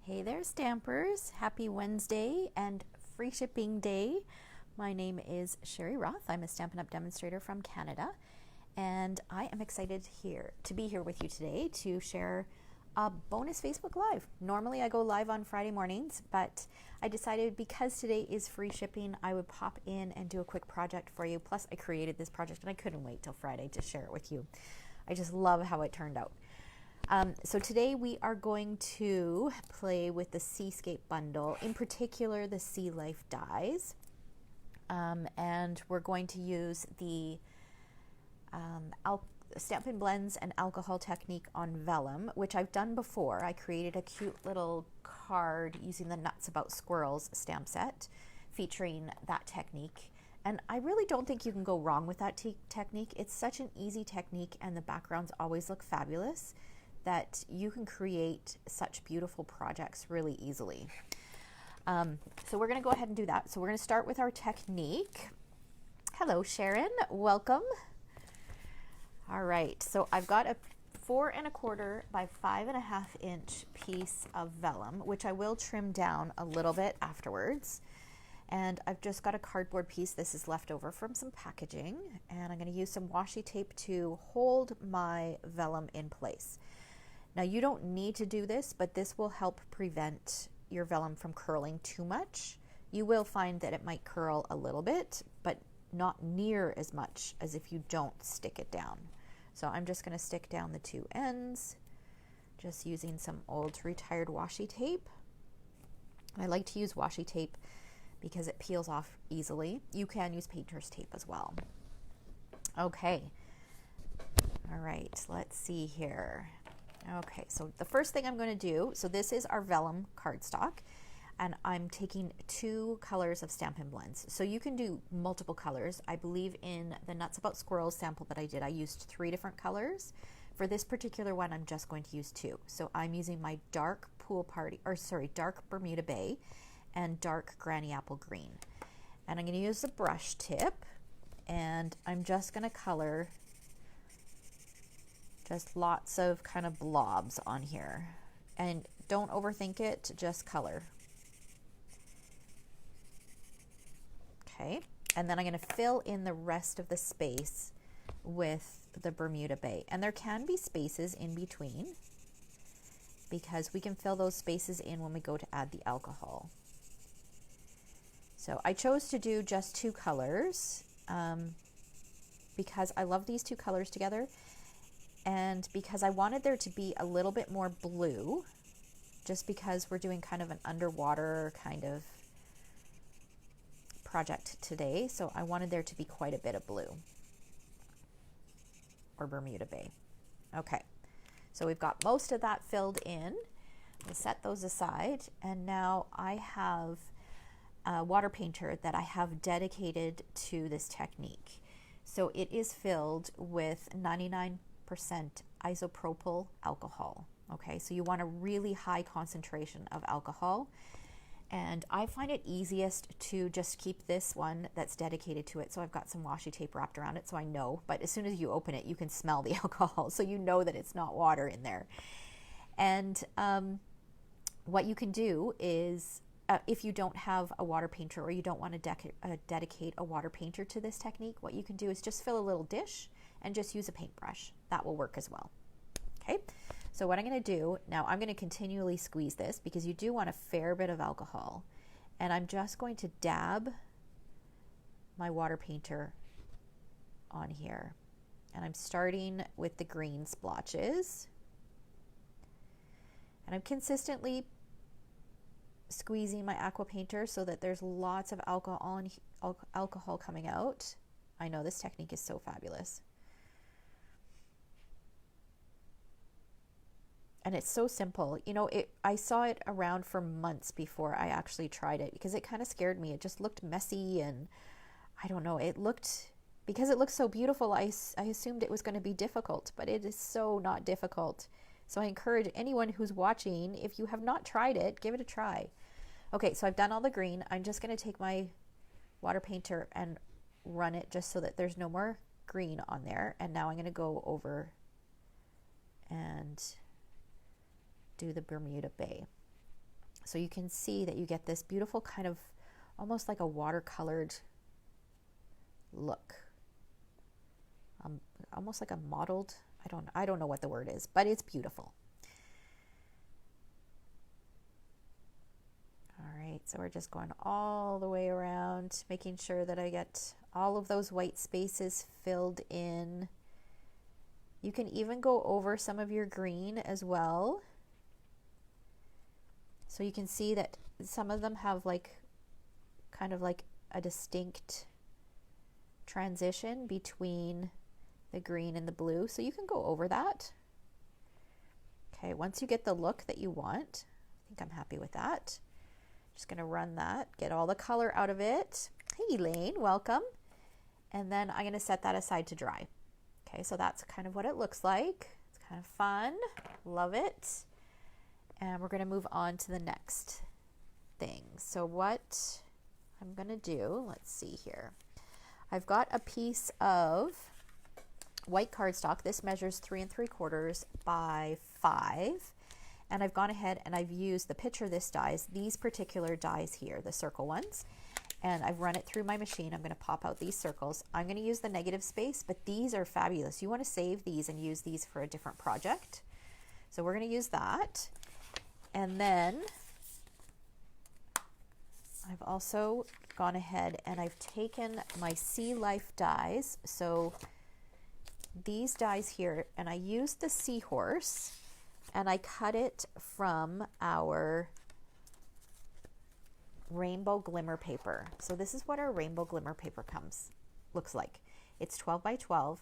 Hey there, Stampers. Happy Wednesday and free shipping day. My name is Sherry Roth. I'm a Stampin' Up! Demonstrator from Canada, and I am excited to be here with you today to share a bonus Facebook Live. Normally I go live on Friday mornings, but I decided because today is free shipping, I would pop in and do a quick project for you. Plus, I created this project and I couldn't wait till Friday to share it with you. I just love how it turned out. So today we are going to play with the Seascape bundle, in particular the Sea Life dies, and we're going to use the Stampin Blends and alcohol technique on vellum, which I've done before. I created a cute little card using the Nuts About Squirrels stamp set featuring that technique. And I really don't think you can go wrong with that technique. It's such an easy technique and the backgrounds always look fabulous that you can create such beautiful projects really easily. So we're going to go ahead and do that. So we're going to start with our technique. Hello, Sharon. Welcome. All right. So I've got a 4 1/4 by 5 1/2 inch piece of vellum, which I will trim down a little bit afterwards. And I've just got a cardboard piece. This is left over from some packaging. And I'm going to use some washi tape to hold my vellum in place. Now you don't need to do this, but this will help prevent your vellum from curling too much. You will find that it might curl a little bit, but not near as much as if you don't stick it down. So I'm just going to stick down the two ends, just using some old retired washi tape. I like to use washi tape because it peels off easily. You can use painter's tape as well. Okay. All right, let's see here. Okay, so the first thing I'm going to do, so this is our vellum cardstock, and I'm taking 2 colors of Stampin' Blends. So you can do multiple colors. I believe in the Nuts About Squirrels sample that I did, I used 3 different colors. For this particular one, I'm just going to use 2. So I'm using my dark dark Bermuda Bay and dark Granny Apple Green. And I'm going to use the brush tip, and I'm just going to color just lots of kind of blobs on here. And don't overthink it, just color. Okay, and then I'm going to fill in the rest of the space with the Bermuda Bay. And there can be spaces in between because we can fill those spaces in when we go to add the alcohol. So I chose to do just 2 colors because I love these 2 colors together. And because I wanted there to be a little bit more blue, just because we're doing kind of an underwater kind of project today. So I wanted there to be quite a bit of blue, or Bermuda Bay. Okay, so we've got most of that filled in. We'll set those aside. And now I have a water painter that I have dedicated to this technique. So it is filled with 99% isopropyl alcohol. Okay, so you want a really high concentration of alcohol, and I find it easiest to just keep this one that's dedicated to it. So I've got some washi tape wrapped around it so I know, but as soon as you open it you can smell the alcohol, so you know that it's not water in there. And what you can do is if you don't have a water painter, or you don't want to dedicate a water painter to this technique, what you can do is just fill a little dish and just use a paintbrush. That will work as well. Okay, so what I'm going to do now, I'm going to continually squeeze this because you do want a fair bit of alcohol, and I'm just going to dab my water painter on here, and I'm starting with the green splotches, and I'm consistently squeezing my aqua painter so that there's lots of alcohol coming out. I know this technique is so fabulous. And it's so simple. You know, I saw it around for months before I actually tried it because it kind of scared me. It just looked messy, and I don't know, because it looked so beautiful, I assumed it was going to be difficult, but it is so not difficult. So I encourage anyone who's watching, if you have not tried it, give it a try. Okay, so I've done all the green. I'm just going to take my water painter and run it just so that there's no more green on there. And now I'm going to go over and do the Bermuda Bay. So you can see that you get this beautiful kind of almost like a watercolored look. Almost like a mottled, I don't know what the word is, but it's beautiful. All right, so we're just going all the way around, making sure that I get all of those white spaces filled in. You can even go over some of your green as well. So you can see that some of them have like kind of like a distinct transition between the green and the blue. So you can go over that. Okay, once you get the look that you want, I think I'm happy with that. Just gonna run that, get all the color out of it. Hey Elaine, welcome. And then I'm gonna set that aside to dry. Okay, so that's kind of what it looks like. It's kind of fun, love it. And we're gonna move on to the next thing. So what I'm gonna do, let's see here. I've got a piece of white cardstock. This measures 3 3/4 by 5. And I've gone ahead and I've used the picture this dies, these particular dies here, the circle ones. And I've run it through my machine. I'm gonna pop out these circles. I'm gonna use the negative space, but these are fabulous. You wanna save these and use these for a different project. So we're gonna use that. And then I've also gone ahead and I've taken my Sea Life dies. So these dies here, and I used the Seahorse and I cut it from our rainbow glimmer paper. So this is what our rainbow glimmer paper looks like. It's 12 by 12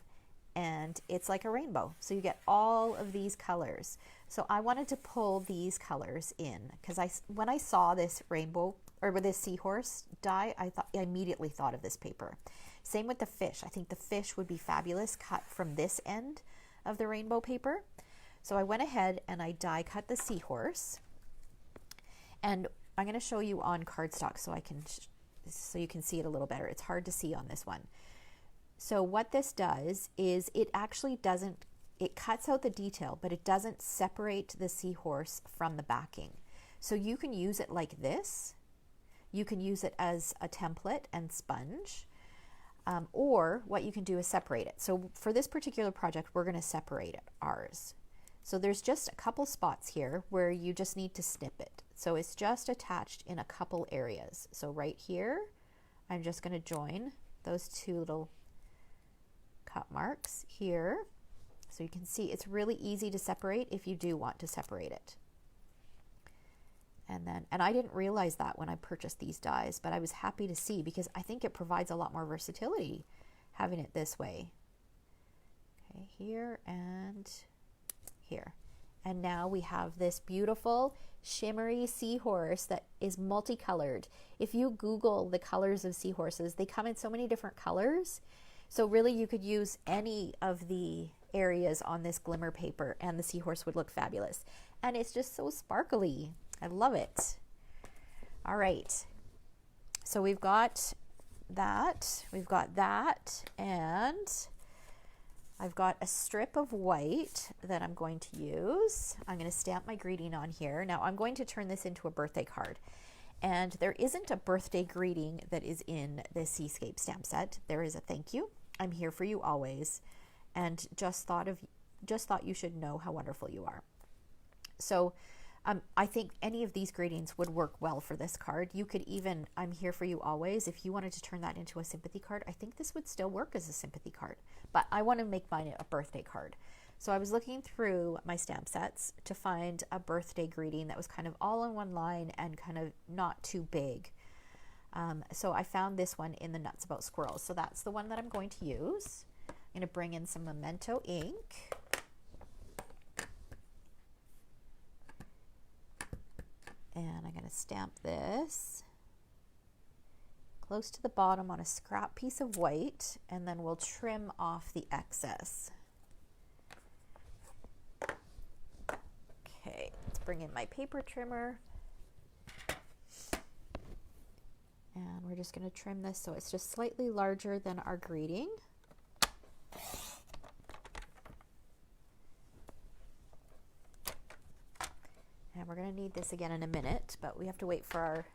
and it's like a rainbow. So you get all of these colors. So I wanted to pull these colors in because when I saw this rainbow or with this Seahorse die, I immediately thought of this paper. Same with the fish. I think the fish would be fabulous cut from this end of the rainbow paper. So I went ahead and I die cut the Seahorse, and I'm going to show you on cardstock so you can see it a little better. It's hard to see on this one. So what this does is it cuts out the detail, but it doesn't separate the Seahorse from the backing. So you can use it like this. You can use it as a template and sponge, or what you can do is separate it. So for this particular project, we're going to separate ours. So there's just a couple spots here where you just need to snip it. So it's just attached in a couple areas. So right here, I'm just going to join those two little cut marks here. So you can see it's really easy to separate if you do want to separate it. And I didn't realize that when I purchased these dies, but I was happy to see because I think it provides a lot more versatility having it this way. Okay, here and here. And now we have this beautiful shimmery seahorse that is multicolored. If you Google the colors of seahorses, they come in so many different colors. So really you could use any of the areas on this glimmer paper and the seahorse would look fabulous. And it's just so sparkly. I love it. All right. So we've got that, and I've got a strip of white that I'm going to use. I'm going to stamp my greeting on here. Now I'm going to turn this into a birthday card. And there isn't a birthday greeting that is in the Seascape stamp set. There is a thank you. I'm here for you always. And just thought you should know how wonderful you are. So I think any of these greetings would work well for this card. You could even, I'm here for you always, if you wanted to turn that into a sympathy card, I think this would still work as a sympathy card. But I want to make mine a birthday card. So I was looking through my stamp sets to find a birthday greeting that was kind of all in one line and kind of not too big. So I found this one in the Nuts About Squirrels. So that's the one that I'm going to use. I'm going to bring in some Memento ink. And I'm going to stamp this close to the bottom on a scrap piece of white, and then we'll trim off the excess. Okay, let's bring in my paper trimmer. And we're just going to trim this so it's just slightly larger than our greeting. And And we're going to need this again in a minute, but we have to wait for our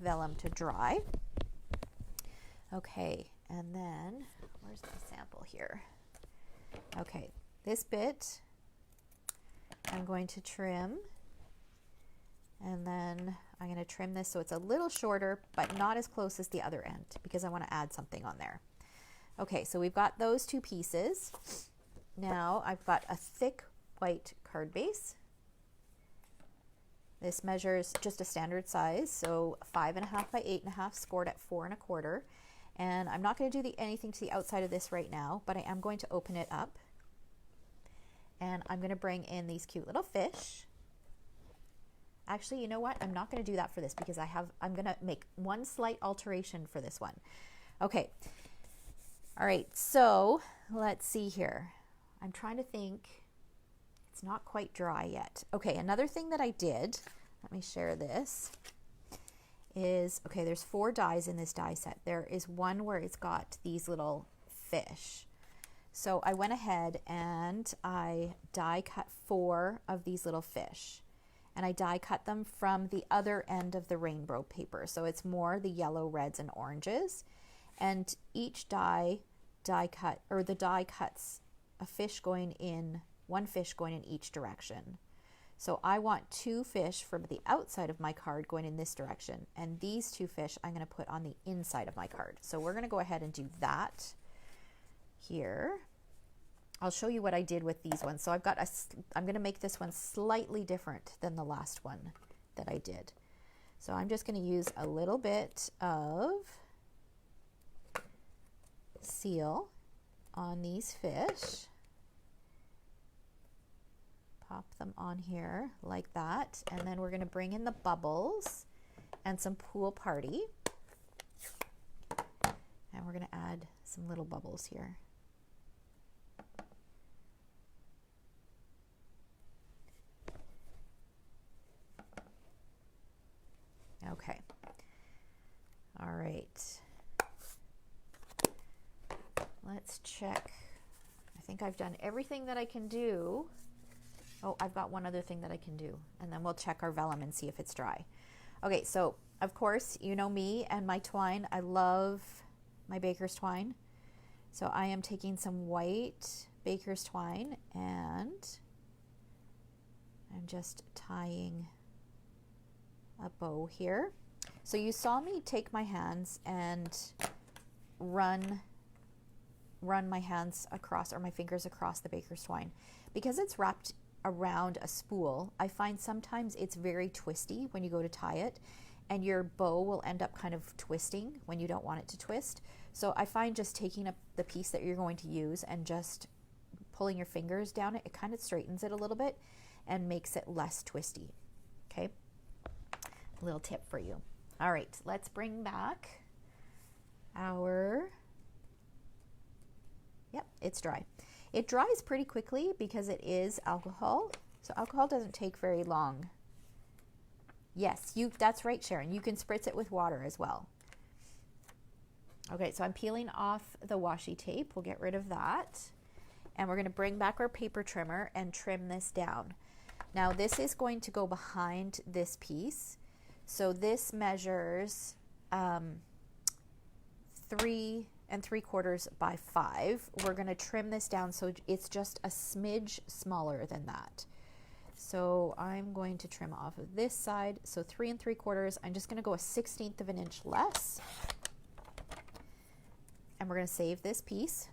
vellum to dry. Okay, and then, where's my sample here? Okay, this bit I'm going to trim, and then I'm going to trim this so it's a little shorter, but not as close as the other end, because I want to add something on there. Okay, so we've got those two pieces. Now I've got a thick white card base. This measures just a standard size, so 5.5 by 8.5, scored at 4.25. And I'm not going to do anything to the outside of this right now, but I am going to open it up. And I'm going to bring in these cute little fish. Actually, you know what? I'm not going to do that for this because I'm going to make one slight alteration for this one. Okay. All right, so let's see here. I'm trying to think. It's not quite dry yet. Okay, another thing that I did, let me share this, is, okay, there's 4 dies in this die set. There is one where it's got these little fish. So I went ahead and I die cut 4 of these little fish. And I die cut them from the other end of the rainbow paper. So it's more the yellow, reds, and oranges. And each die cut, or the die cuts a fish going in, one fish going in each direction. So I want 2 fish from the outside of my card going in this direction, and these 2 fish I'm going to put on the inside of my card. So we're going to go ahead and do that here. I'll show you what I did with these ones. So I'm going to make this one slightly different than the last one that I did. So I'm just going to use a little bit of seal on these fish. Pop them on here like that, and then we're going to bring in the bubbles and some Pool Party, and we're going to add some little bubbles here. Okay. All right. Let's check. I think I've done everything that I can do. Oh, I've got one other thing that I can do, and then we'll check our vellum and see if it's dry. Okay, so of course, you know me and my twine. I love my baker's twine. So I am taking some white baker's twine, and I'm just tying a bow here. So you saw me take my hands and run my hands across, or my fingers across the baker's twine. Because it's wrapped around a spool, I find sometimes it's very twisty when you go to tie it, and your bow will end up kind of twisting when you don't want it to twist. So I find just taking up the piece that you're going to use and just pulling your fingers down it kind of straightens it a little bit and makes it less twisty. Okay, a little tip for you. All right, let's bring back our, yep, it's dry. It dries pretty quickly because it is alcohol. So alcohol doesn't take very long. Yes, that's right, Sharon. You can spritz it with water as well. Okay, so I'm peeling off the washi tape. We'll get rid of that. And we're going to bring back our paper trimmer and trim this down. Now this is going to go behind this piece. So this measures 3 3/4 by 5. We're going to trim this down so it's just a smidge smaller than that. So I'm going to trim off of this side. So 3 3/4. I'm just going to go 1/16 of an inch less. And we're going to save this piece.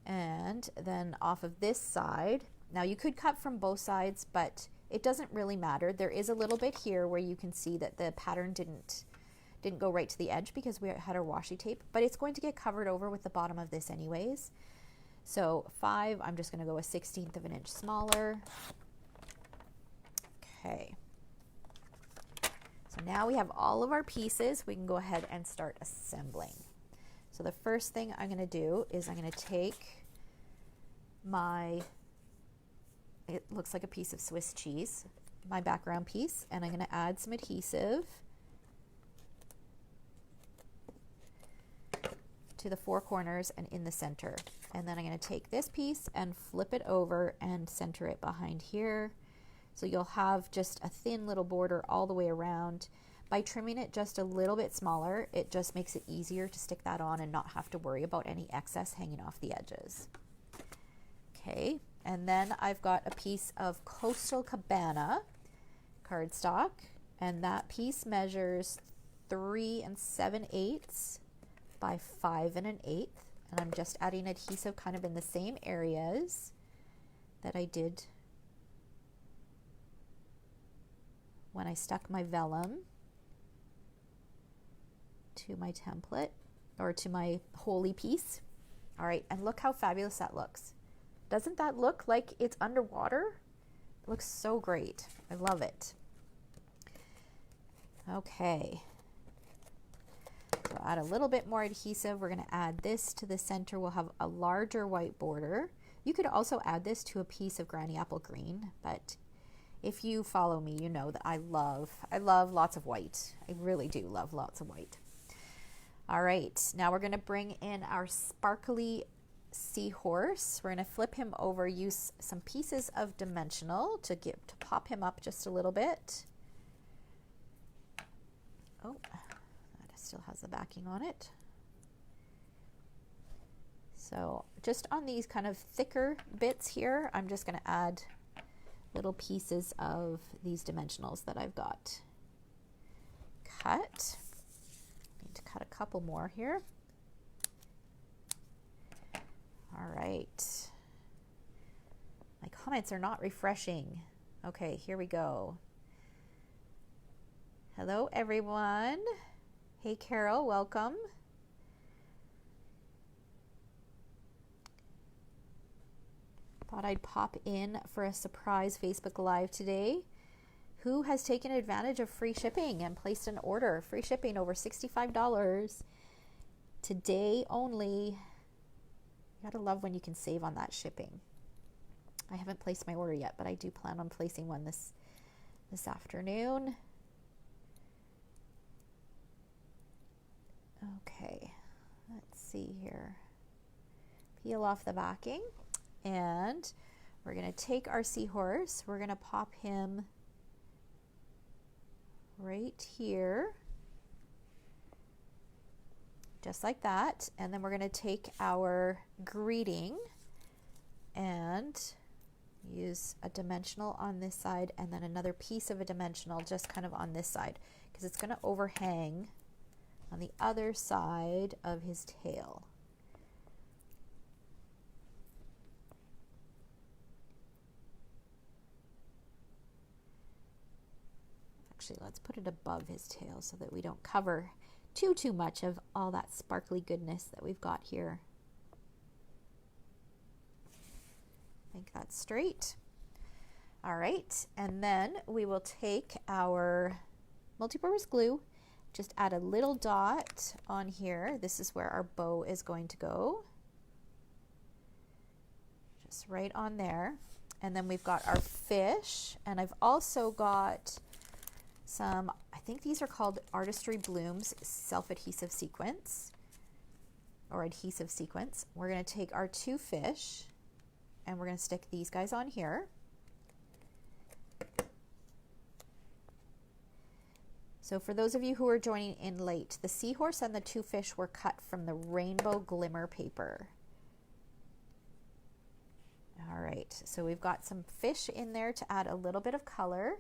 And then off of this side, now you could cut from both sides, but it doesn't really matter. There is a little bit here where you can see that the pattern didn't go right to the edge because we had our washi tape, but it's going to get covered over with the bottom of this anyways. So 5, I'm just going to go 1/16 of an inch smaller. Okay. So now we have all of our pieces. We can go ahead and start assembling. So the first thing I'm going to do is I'm going to take my, it looks like a piece of Swiss cheese, my background piece, and I'm going to add some adhesive to the 4 corners and in the center. And then I'm going to take this piece and flip it over and center it behind here So you'll have just a thin little border all the way around. By trimming it just a little bit smaller, it just makes it easier to stick that on and not have to worry about any excess hanging off the edges. Okay, and then I've got a piece of Coastal Cabana cardstock, and that piece measures 3 7/8 by 5 1/8, and I'm just adding adhesive kind of in the same areas that I did when I stuck my vellum to my template or to my holy piece. All right, and look how fabulous that looks. Doesn't that look like it's underwater? It looks so great. I love it. Okay. So add a little bit more adhesive. We're going to add this to the center. We'll have a larger white border. You could also add this to a piece of Granny Apple Green, but if you follow me, you know that I love lots of white. I really do love lots of white. All right, now we're going to bring in our sparkly Seahorse. We're going to flip him over, use some pieces of dimensional to pop him up just a little bit. Oh, that still has the backing on it. So just on these kind of thicker bits here, I'm just going to add little pieces of these dimensionals that I've got. Cut. Need to cut a couple more here. All right. My comments are not refreshing. Okay, here we go. Hello, everyone. Hey, Carol, welcome. Thought I'd pop in for a surprise Facebook Live today. Who has taken advantage of free shipping and placed an order? Free shipping over $65. Today only. You gotta love when you can save on that shipping. I haven't placed my order yet, but I do plan on placing one this afternoon. Okay, let's see here. Peel off the backing, and we're going to take our Seahorse. We're going to pop him right here, just like that. And then we're going to take our greeting and use a dimensional on this side and then another piece of a dimensional just kind of on this side, because it's going to overhang on the other side of his tail. Actually, let's put it above his tail so that we don't cover too much of all that sparkly goodness that we've got here. Make that straight. All right, and then we will take our multi-purpose glue, just add a little dot on here. This is where our bow is going to go. Just right on there. And then we've got our fish, and I've also got some, I think these are called Artistry Blooms self-adhesive sequence or adhesive sequence. We're going to take our 2 fish and we're going to stick these guys on here. So for those of you who are joining in late, the Seahorse and the 2 fish were cut from the rainbow glimmer paper. All right, so we've got some fish in there to add a little bit of color.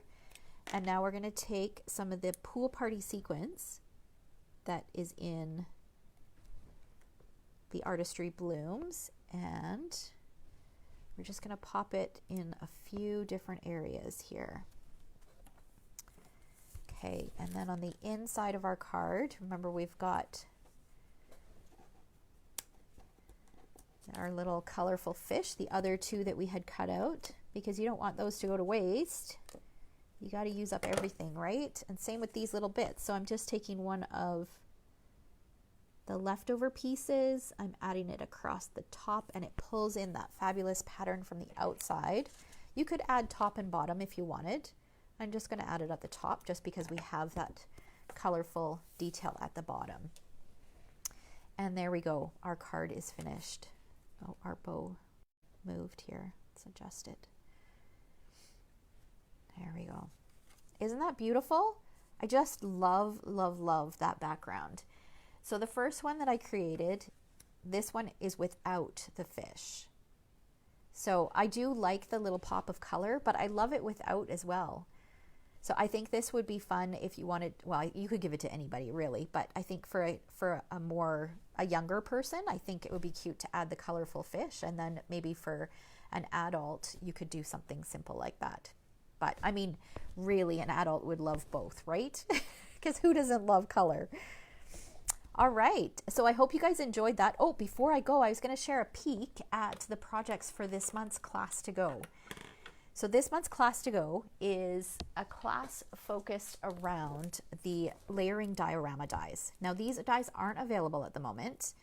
And now we're going to take some of the pool party sequence that is in the Artistry Blooms, and we're just going to pop it in a few different areas here. Okay, and then on the inside of our card, remember we've got our little colorful fish, the other 2 that we had cut out, because you don't want those to go to waste. You got to use up everything, right? And same with these little bits. So I'm just taking one of the leftover pieces, I'm adding it across the top, and it pulls in that fabulous pattern from the outside. You could add top and bottom if you wanted. I'm just going to add it at the top just because we have that colorful detail at the bottom. And there we go. Our card is finished. Oh, our bow moved here. Let's adjust it. There we go. Isn't that beautiful? I just love, love, love that background. So the first one that I created, this one is without the fish. So I do like the little pop of color, but I love it without as well. So I think this would be fun if you wanted, well, you could give it to anybody really, but I think for a younger person, I think it would be cute to add the colorful fish, and then maybe for an adult, you could do something simple like that. But I mean, really an adult would love both, right? Because who doesn't love color? All right, so I hope you guys enjoyed that. Oh, before I go, I was going to share a peek at the projects for this month's class to go. So this month's class to go is a class focused around the layering diorama dies. Now these dies aren't available at the moment.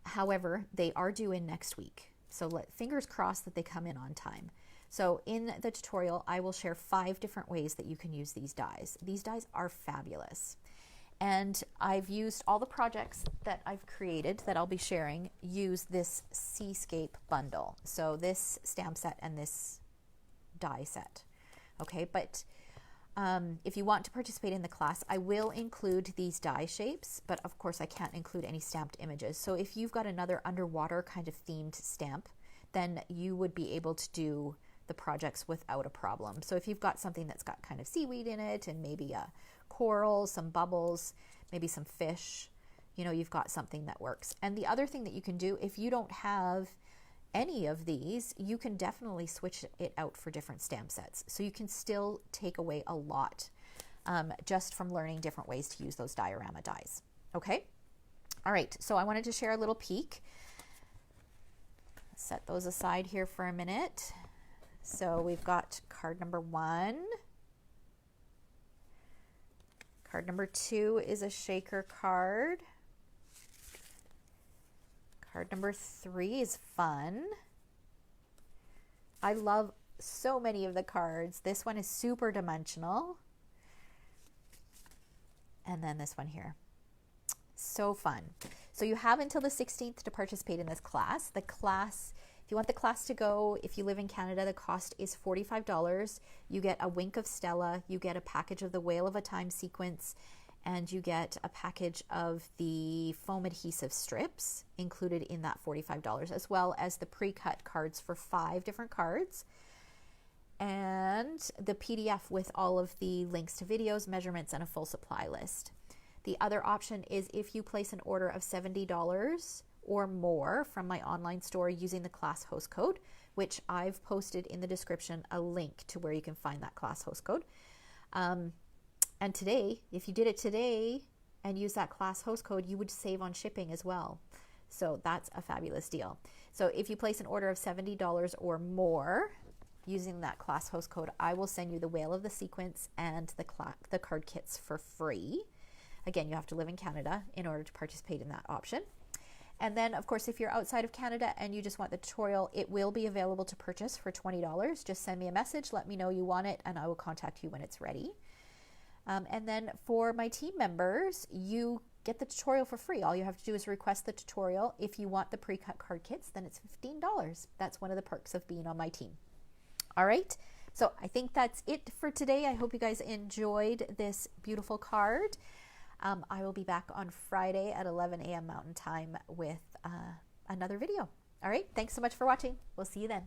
However, they are due in next week. So fingers crossed that they come in on time. So in the tutorial, I will share 5 different ways that you can use these dies. These dies are fabulous. And I've used all the projects that I've created that I'll be sharing, use this Seascape bundle. So this stamp set and this die set. Okay, but if you want to participate in the class, I will include these die shapes, but of course I can't include any stamped images. So if you've got another underwater kind of themed stamp, then you would be able to do the projects without a problem. So if you've got something that's got kind of seaweed in it and maybe a coral, some bubbles, maybe some fish, you know, you've got something that works. And the other thing that you can do, if you don't have any of these, you can definitely switch it out for different stamp sets. So you can still take away a lot just from learning different ways to use those diorama dies. Okay? All right, so I wanted to share a little peek. Set those aside here for a minute. So we've got card number 1. Card number 2 is a shaker card. Card number 3 is fun. I love so many of the cards. This one is super dimensional. And then this one here. So fun. So you have until the 16th to participate in this class. The class, if you want the class to go, if you live in Canada, the cost is $45. You get a Wink of Stella, you get a package of the Whale of a Time sequence, and you get a package of the foam adhesive strips included in that $45, as well as the pre-cut cards for 5 different cards, and the PDF with all of the links to videos, measurements, and a full supply list. The other option is if you place an order of $70 or more from my online store using the class host code, which I've posted in the description a link to where you can find that class host code. And today, if you did it today and use that class host code, you would save on shipping as well. So that's a fabulous deal. So if you place an order of $70 or more using that class host code, I will send you the Whale of the Sequence and the card kits for free. Again, you have to live in Canada in order to participate in that option. And then, of course, if you're outside of Canada and you just want the tutorial, it will be available to purchase for $20. Just send me a message, let me know you want it, and I will contact you when it's ready. And then for my team members, you get the tutorial for free. All you have to do is request the tutorial. If you want the pre-cut card kits, then it's $15. That's one of the perks of being on my team. All right, so I think that's it for today. I hope you guys enjoyed this beautiful card. I will be back on Friday at 11 a.m. Mountain Time with another video. All right, thanks so much for watching. We'll see you then.